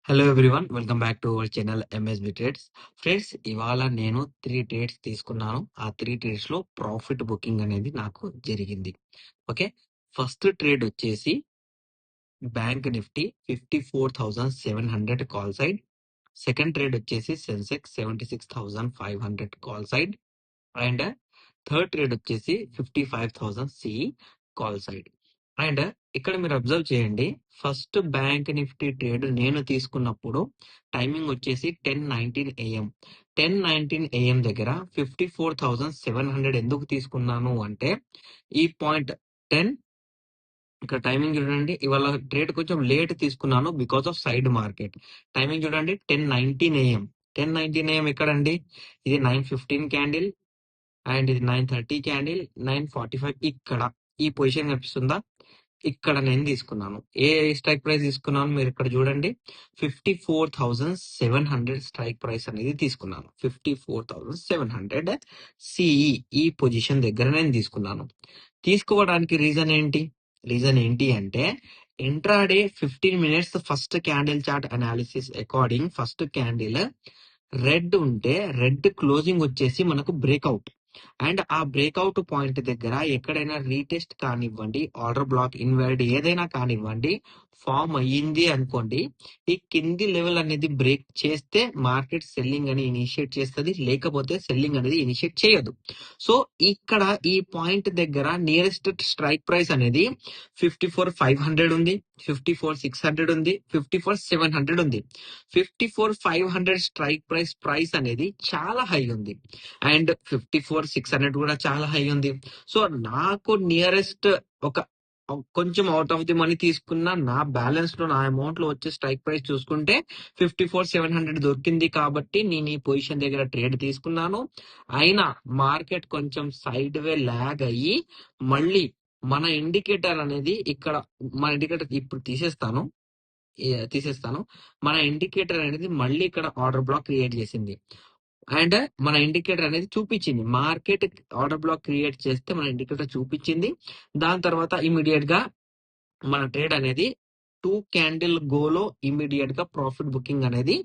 Hello everyone, welcome back to our channel MSB trades. Friends, ఇవాళ నేను 3 trades తీసుకున్నాను. ఆ 3 ట్రేడ్స్ లో ప్రాఫిట్ బుకింగ్ అనేది నాకు జరిగింది. ఓకే, ఫస్ట్ ట్రేడ్ వచ్చేసి bank Nifty 54,700 call side. Second trade వచ్చేసి Sensex 76,500 call side. And third trade వచ్చేసి 55,000 సిఈ కాల్ సైడ్. అండ్ ఇక్కడ మీరు అబ్జర్వ్ చేయండి, ఫస్ట్ బ్యాంక్ నిఫ్టీ ట్రేడ్ నేను తీసుకున్నప్పుడు టైమింగ్ వచ్చేసి 10:19 AM. 10:19 AM దగ్గర 54,700 ఎందుకు తీసుకున్నాను అంటే, ఈ పాయింట్ 10 ఇక్కడ టైమింగ్ చూడండి, ఇవాళ ట్రేడ్ కొంచెం లేట్ తీసుకున్నాను because of side market. Timing చూడండి, 10:19 AM. 10:19 AM ఎక్కడండి? ఇది 9:15 క్యాండిల్ అండ్ ఇది 9:30 క్యాండిల్, 9:45 ఇక్కడ ఈ పొజిషన్ కనిపిస్తుందా? ఇక్కడ నేను తీసుకున్నాను. ఏ స్ట్రైక్ ప్రైస్ తీసుకున్నాను మీరు ఇక్కడ చూడండి, 54,700 స్ట్రైక్ ప్రైస్ అనేది తీసుకున్నాను. 54,700 సిఈ ఈ పొజిషన్ దగ్గర నేను తీసుకున్నాను. తీసుకోవడానికి రీజన్ ఏంటి అంటే, intraday 15 minutes first candle chart analysis according first candle red ఉంటే రెడ్ క్లోజింగ్ వచ్చేసి మనకు బ్రేక్అవుట్. అండ్ ఆ బ్రేక్అవుట్ పాయింట్ దగ్గర ఎక్కడైనా రీటెస్ట్ కానివ్వండి, ఆర్డర్ బ్లాక్ ఇన్వాలిడ్ ఏదైనా కానివ్వండి ఫామ్ అయ్యింది అనుకోండి, ఈ కింది లెవెల్ అనేది బ్రేక్ చేస్తే మార్కెట్ సెల్లింగ్ అని ఇనిషియేట్ చేస్తుంది, లేకపోతే సెల్లింగ్ అనేది ఇనిషియేట్ చేయదు. సో ఇక్కడ ఈ పాయింట్ దగ్గర నియరెస్ట్ స్ట్రైక్ ప్రైస్ అనేది 54,500 ఉంది, 54,600 ఉంది, 54,700 ఉంది. 54,500 స్ట్రైక్ ప్రైస్ అనేది చాలా హై ఉంది. అండ్ 54,600 కూడా చాలా హై ఉంది. సో నాకు నియరెస్ట్ ఒక కొంచెం అవుట్ ఆఫ్ ది మనీ తీసుకున్న నా బ్యాలెన్స్ లో, నా అమౌంట్ లో వచ్చే స్ట్రైక్ ప్రైస్ చూసుకుంటే 54,700 దొరికింది. కాబట్టి నేను ఈ పొజిషన్ దగ్గర ట్రేడ్ తీసుకున్నాను. అయినా మార్కెట్ కొంచెం సైడ్ వే లాగ్ అయ్యి మళ్ళీ మన ఇండికేటర్ అనేది ఇక్కడ, మన ఇండికేటర్ ఇప్పుడు తీసేస్తాను. మన ఇండికేటర్ అనేది మళ్ళీ ఇక్కడ ఆర్డర్ బ్లాక్ క్రియేట్ చేసింది. అండ్ మన ఇండికేటర్ అనేది చూపించింది, మార్కెట్ ఆర్డర్ బ్లాక్ క్రియేట్ చేస్తే మన ఇండికేటర్ చూపించింది. దాని తర్వాత ఇమీడియట్ గా మన ట్రేడ్ అనేది 2 క్యాండిల్ గోలో ఇమీడియట్ గా ప్రాఫిట్ బుకింగ్ అనేది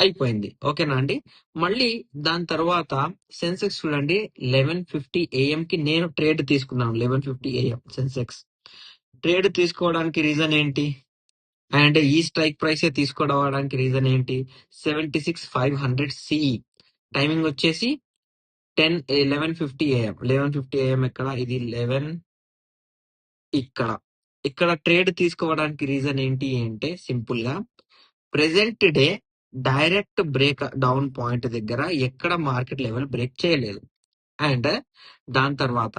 అయిపోయింది. ఓకేనా అండి? మళ్ళీ దాని తర్వాత సెన్సెక్స్ చూడండి, 11:50 AM కి నేను ట్రేడ్ తీసుకున్నాను. 11:50 AM సెన్సెక్స్ ట్రేడ్ తీసుకోవడానికి రీజన్ ఏంటి? అండ్ ఈ స్ట్రైక్ ప్రైస్ తీసుకోవడానికి రీజన్ ఏంటి? 76,500 సిఈ. టైమింగ్ వచ్చేసి 11:50 AM. 11:50 AM ఎక్కడ? ఇది 11 ఇక్కడ ట్రేడ్ తీసుకోవడానికి రీజన్ ఏంటి అంటే, సింపుల్ గా present day direct break down point దగ్గర ఎక్కడ మార్కెట్ లెవెల్ బ్రేక్ చేయలేదు. అండ్ దాని తర్వాత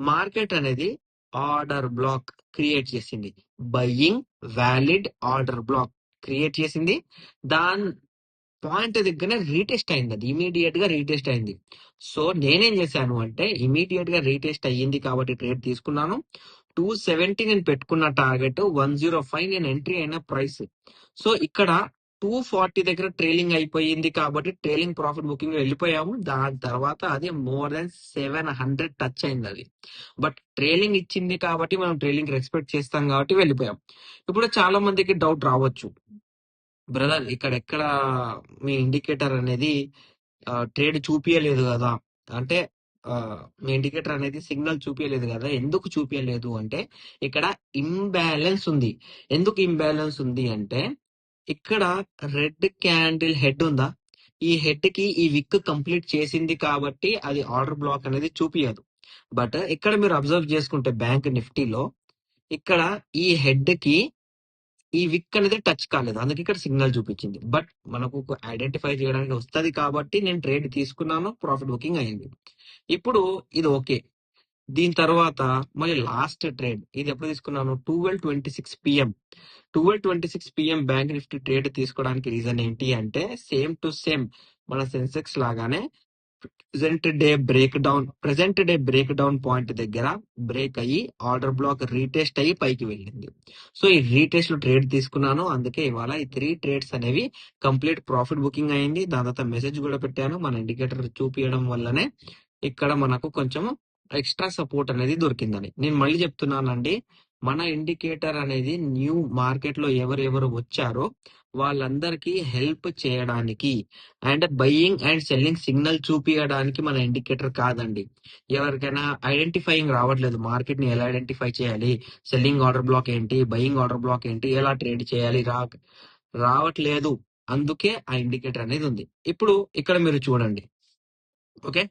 మార్కెట్ అనేది ఆర్డర్ బ్లాక్ క్రియేట్ చేసింది, buying valid order block create చేసింది. దాని పాయింట్ దగ్గర రీటెస్ట్ అయింది, అది ఇమీడియట్ గా రీటెస్ట్ అయింది. సో నేనేం చేశాను అంటే, ఇమీడియట్ గా రీటెస్ట్ అయ్యింది కాబట్టి ట్రేడ్ తీసుకున్నాను. 270 నేను పెట్టుకున్న టార్గెట్, 105 నేను ఎంట్రీ అయిన ప్రైస్. సో ఇక్కడ 240 దగ్గర ట్రైలింగ్ అయిపోయింది కాబట్టి ట్రైలింగ్ ప్రాఫిట్ బుకింగ్ వెళ్ళిపోయాము. దాని తర్వాత అది మోర్ దెన్ 700 టచ్ అయింది అది. బట్ ట్రైలింగ్ ఇచ్చింది కాబట్టి మనం ట్రైలింగ్ రెస్పెక్ట్ చేస్తాం కాబట్టి వెళ్ళిపోయాం. ఇప్పుడు చాలా మందికి డౌట్ రావచ్చు, బ్రదర్ ఇక్కడ ఎక్కడ మీ ఇండికేటర్ అనేది ట్రేడ్ చూపించలేదు కదా అంటే, మీ ఇండికేటర్ అనేది సిగ్నల్ చూపించలేదు కదా, ఎందుకు చూపించలేదు అంటే, ఇక్కడ ఇంబ్యాలెన్స్ ఉంది. ఎందుకు ఇంబ్యాలెన్స్ ఉంది అంటే, ఇక్కడ రెడ్ క్యాండిల్ హెడ్ ఉందా, ఈ హెడ్ కి ఈ విక్ కంప్లీట్ చేసింది కాబట్టి అది ఆర్డర్ బ్లాక్ అనేది చూపించదు. బట్ ఇక్కడ మీరు అబ్జర్వ్ చేసుకుంటే బ్యాంక్ నిఫ్టీలో ఇక్కడ ఈ హెడ్ కి ఈ విక్ అనేది టచ్ కాలేదు, అందుకే ఇక్కడ సిగ్నల్ చూపించింది. బట్ మనకు ఐడెంటిఫై చేయడానికి వస్తుంది కాబట్టి నేను ట్రేడ్ తీసుకున్నాను, ప్రాఫిట్ బుకింగ్ అయింది. ఇప్పుడు ఇది ఓకే. దీని తర్వాత మళ్ళీ లాస్ట్ ట్రేడ్ ఇది ఎప్పుడు తీసుకున్నాను? 12:26 PM. 12:26 PM bank Nifty trade తీసుకోవడానికి రీజన్ ఏంటి అంటే, సేమ్ టు సేమ్ మన సెన్సెక్స్ లాగానే present day break down point దగ్గర బ్రేక్ అయ్యి ఆర్డర్ బ్లాక్ రీటెస్ట్ అయ్యి పైకి వెళ్ళింది. సో ఈ రీటెస్ట్ లో ట్రేడ్ తీసుకున్నాను. అందుకే ఇవాళ ఈ 3 ట్రేడ్స్ అనేవి కంప్లీట్ ప్రాఫిట్ బుకింగ్ అయింది. దాని తర్వాత మెసేజ్ కూడా పెట్టాను, మన ఇండికేటర్ చూపించడం వల్లనే ఇక్కడ మనకు కొంచెం ఎక్స్ట్రా సపోర్ట్ అనేది దొరికిందని. నేను మళ్ళీ చెప్తున్నానండి, మన ఇండికేటర్ అనేది న్యూ మార్కెట్ లో ఎవరెవరు వచ్చారో వాళ్ళందరికీ హెల్ప్ చేయడానికి and buying and selling signal చూపించడానికి మన ఇండికేటర్ కాదండి. ఎవరికైనా ఐడెంటిఫైయింగ్ రావట్లేదు, మార్కెట్ ని ఎలా ఐడెంటిఫై చేయాలి, సెల్లింగ్ ఆర్డర్ బ్లాక్ ఏంటి, బయ్యింగ్ ఆర్డర్ బ్లాక్ ఏంటి, ఎలా ట్రేడ్ చేయాలి రావట్లేదు. అందుకే ఆ ఇండికేటర్ అనేది ఉంది. ఇప్పుడు ఇక్కడ మీరు చూడండి. ఓకే,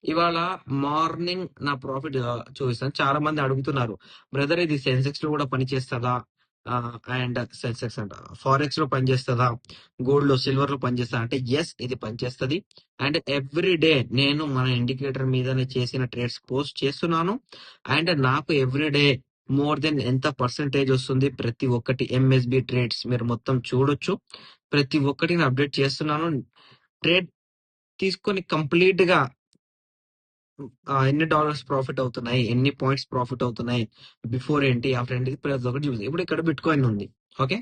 ఇవాళ మార్నింగ్ నా ప్రాఫిట్ చూపిస్తాను. చాలా మంది అడుగుతున్నారు, బ్రదర్ ఇది సెన్సెక్స్ లో కూడా పనిచేస్తుందా, అండ్ సెన్సెక్స్ అంట ఫారెక్స్ లో పనిచేస్తుందా, గోల్డ్ లో సిల్వర్ లో పనిచేస్తుందా అంటే ఎస్, ఇది పనిచేస్తుంది. అండ్ ఎవ్రీ డే నేను మన ఇండికేటర్ మీదనే చేసిన ట్రేడ్స్ పోస్ట్ చేస్తున్నాను. అండ్ నాకు ఎవ్రీ డే మోర్ దెన్ ఎంత పర్సెంటేజ్ వస్తుంది, ప్రతి ఒక్కటి ఎంఎస్బి ట్రేడ్స్ మీరు మొత్తం చూడొచ్చు. ప్రతి ఒక్కటి నేను అప్డేట్ చేస్తున్నాను. ట్రేడ్ తీసుకొని కంప్లీట్ గా ఎన్ని డాలర్స్ ప్రాఫిట్ అవుతున్నాయి, ఎన్ని పాయింట్స్ ప్రాఫిట్ అవుతున్నాయి, బిఫోర్ ఏంటి ఆఫ్టర్ ఏంటి ప్రతి ఒక్కటి చూసి. ఇప్పుడు ఇక్కడ బిట్ కాయిన్ ఉంది. ఓకే,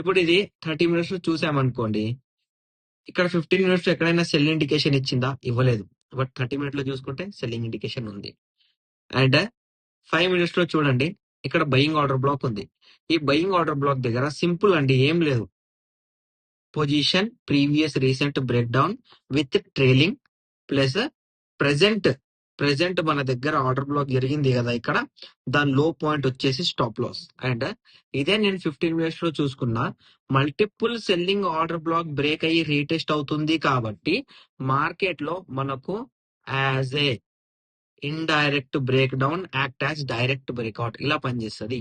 ఇప్పుడు ఇది 30 minutes లో చూసామనుకోండి, ఇక్కడ 15 minutes లో ఎక్కడైనా సెల్ ఇండికేషన్ ఇచ్చిందా, ఇవ్వలేదు. బట్ 30 minutes లో చూసుకుంటే సెల్లింగ్ ఇండికేషన్ ఉంది. అండ్ 5 minutes లో చూడండి, ఇక్కడ బయింగ్ ఆర్డర్ బ్లాక్ ఉంది. ఈ బయింగ్ ఆర్డర్ బ్లాక్ దగ్గర సింపుల్ అండి, ఏం లేదు, position previous recent break down with trailing plus present మన దగ్గర ఆర్డర్ బ్లాక్ జరిగింది కదా, ఇక్కడ దాని లో పాయింట్ వచ్చేసి స్టాప్ లాస్. అండ్ ఇదే నేను 15 minutes లో చూసుకున్నా, multiple selling order black break అయ్యి రీటెస్ట్ అవుతుంది. కాబట్టి మార్కెట్ లో మనకు as a indirect break down act as direct breakout ఇలా పనిచేస్తుంది.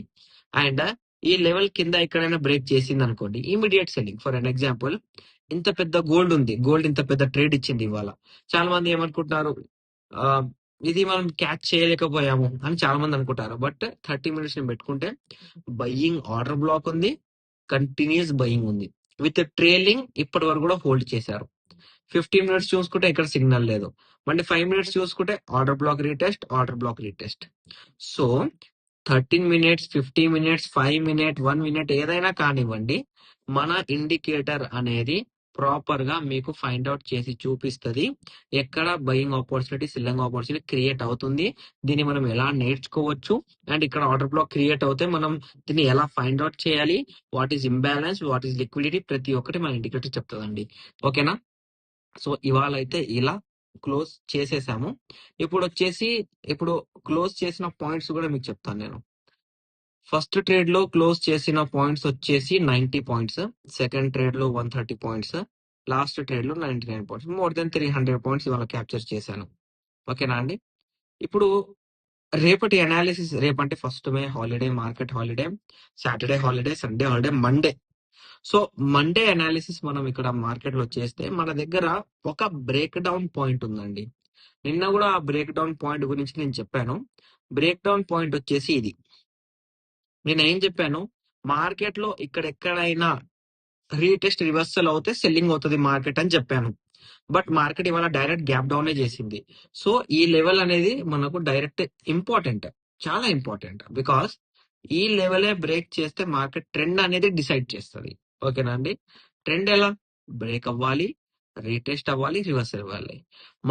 అండ్ ఈ లెవెల్ కింద ఎక్కడైనా బ్రేక్ చేసింది అనుకోండి, immediate selling. For an example, ఇంత పెద్ద గోల్డ్ ఉంది, గోల్డ్ ఇంత పెద్ద ట్రేడ్ ఇచ్చింది ఇవాళ. చాలా మంది ఏమనుకుంటున్నారు, ఆ, ఇది మనం క్యాచ్ చేయలేకపోయాము అని చాలా మంది అనుకుంటారు. బట్ 30 minutes ని పెట్టుకుంటే బయ్యింగ్ ఆర్డర్ బ్లాక్ ఉంది, కంటిన్యూస్ బయ్యింగ్ ఉంది, విత్ ట్రేలింగ్ ఇప్పటి వరకు కూడా హోల్డ్ చేశారు. 15 minutes చూసుకుంటే ఇక్కడ సిగ్నల్ లేదు. మళ్ళీ 5 minutes చూసుకుంటే order black retest. So 13 minutes, 50 minutes, 5 minutes, 1 minute ఏదైనా కానివ్వండి, మన ఇండికేటర్ అనేది ప్రాపర్ గా మీకు ఫైండ్ అవుట్ చేసి చూపిస్తుంది ఎక్కడ buying opportunity, selling opportunity create అవుతుంది, దీన్ని మనం ఎలా నేర్చుకోవచ్చు. అండ్ ఇక్కడ ఆర్డర్ బ్లాక్ క్రియేట్ అవుతే మనం దీన్ని ఎలా ఫైండ్ అవుట్ చేయాలి, what is imbalance, what is liquidity, ప్రతి ఒక్కటి మన ఇండికేటర్ చెప్తుందండి. ఓకేనా? సో ఇవాళ అయితే ఇలా క్లోజ్ చేసేసాము. ఇప్పుడు క్లోజ్ చేసిన పాయింట్స్ కూడా మీకు చెప్తాను నేను. ఫస్ట్ ట్రేడ్ లో క్లోజ్ చేసిన పాయింట్స్ వచ్చేసి 90 పాయింట్స్, సెకండ్ ట్రేడ్ లో 130 పాయింట్స్, లాస్ట్ ట్రేడ్ లో 99 పాయింట్స్, మోర్ దెన్ 300 పాయింట్స్ ఇవాళ క్యాప్చర్ చేశాను. ఓకేనా అండి? ఇప్పుడు రేపటి అనాలిసిస్, రేపంటే 1st May holiday, market holiday, Saturday holiday, Sunday holiday, Monday. So Monday analysis మనం ఇక్కడ మార్కెట్ లో చేస్తే మన దగ్గర ఒక బ్రేక్ డౌన్ పాయింట్ ఉందండి. నిన్న కూడా ఆ బ్రేక్ డౌన్ పాయింట్ గురించి నేను చెప్పాను. బ్రేక్ డౌన్ పాయింట్ వచ్చేసి ఇది. నేను ఏం చెప్పాను, మార్కెట్ లో ఎక్కడైనా రీటెస్ట్ రివర్సల్ అవుతే సెల్లింగ్ అవుతుంది మార్కెట్ అని చెప్పాను. బట్ మార్కెట్ ఇవాళ డైరెక్ట్ గ్యాప్ డౌన్ చేసింది. సో ఈ లెవెల్ అనేది మనకు డైరెక్ట్ ఇంపార్టెంట్, చాలా ఇంపార్టెంట్. బికాస్ ఈ లెవెలే బ్రేక్ చేస్తే మార్కెట్ ట్రెండ్ అనేది డిసైడ్ చేస్తుంది. ఓకేనా అండి? ట్రెండ్ ఎలా బ్రేక్ అవ్వాలి, రీటెస్ట్ అవ్వాలి, రివర్సల్ అవ్వాలి.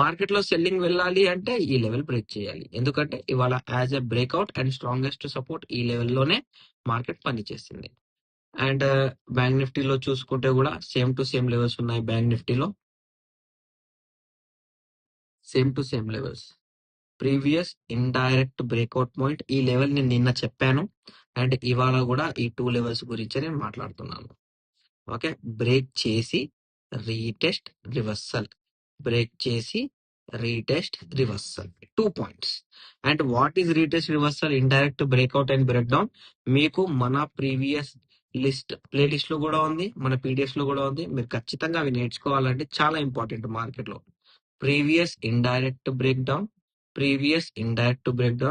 మార్కెట్ లో సెల్లింగ్ వెళ్ళాలి అంటే ఈ లెవెల్ బ్రేక్ చేయాలి. ఎందుకంటే ఇవాళ as a breakout and strongest support ఈ లెవెల్లోనే మార్కెట్ పనిచేస్తుంది. అండ్ బ్యాంక్ నిఫ్టీలో చూసుకుంటే కూడా సేమ్ టు సేమ్ లెవెల్స్ ఉన్నాయి. బ్యాంక్ నిఫ్టీలో same to same levels, previous indirect breakout point ఈ లెవెల్ నేను నిన్న చెప్పాను. అండ్ ఇవాళ కూడా ఈ 2 లెవెల్స్ గురించి నేను మాట్లాడుతున్నాను. ఓకే, బ్రేక్ చేసి రీటెస్ట్ రివర్సల్, బ్రేక్ చేసి retest reversal, 2 points. And what is retest reversal, indirect breakout and break down మీకు మన ప్రీవియస్ ప్లేలిస్ట్ లో కూడా ఉంది, మన పీడిఎఫ్ లో కూడా ఉంది. మీరు ఖచ్చితంగా అవి నేర్చుకోవాలంటే చాలా ఇంపార్టెంట్ మార్కెట్ లో. Previous indirect break down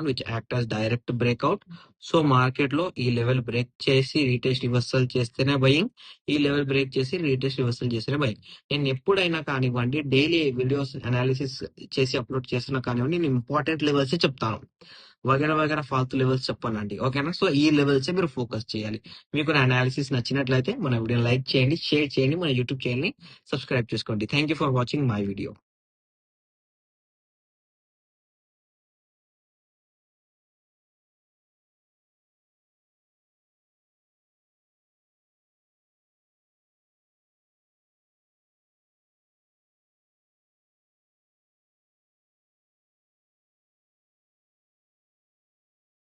which act as direct breakout. So market లో ఈ లెవెల్ బ్రేక్ చేసి రీటెస్ట్ రివర్సల్ చేస్తేనే బయింగ్, ఈ లెవెల్ బ్రేక్ చేసి రీటెస్ట్ రివర్సల్ చేస్తేనే బయింగ్. నేను ఎప్పుడైనా కానివ్వండి డైలీ వీడియోస్ అనాలిసిస్ చేసి అప్లోడ్ చేస్తున్నా కానివ్వండి, నేను ఇంపార్టెంట్ లెవెల్స్ చెప్తాను, వగేరా ఫాల్తు లెవెల్స్ చెప్పానండి. ఓకేనా? సో ఈ లెవెల్స్ మీరు ఫోకస్ చేయాలి. మీకు నా అనాలిసిస్ నచ్చినట్లయితే మన వీడియో లైక్ చేయండి, షేర్ చేయండి, మన యూట్యూబ్ ఛానల్ ని సబ్స్క్రైబ్ చేసుకోండి. Thank you for watching my video.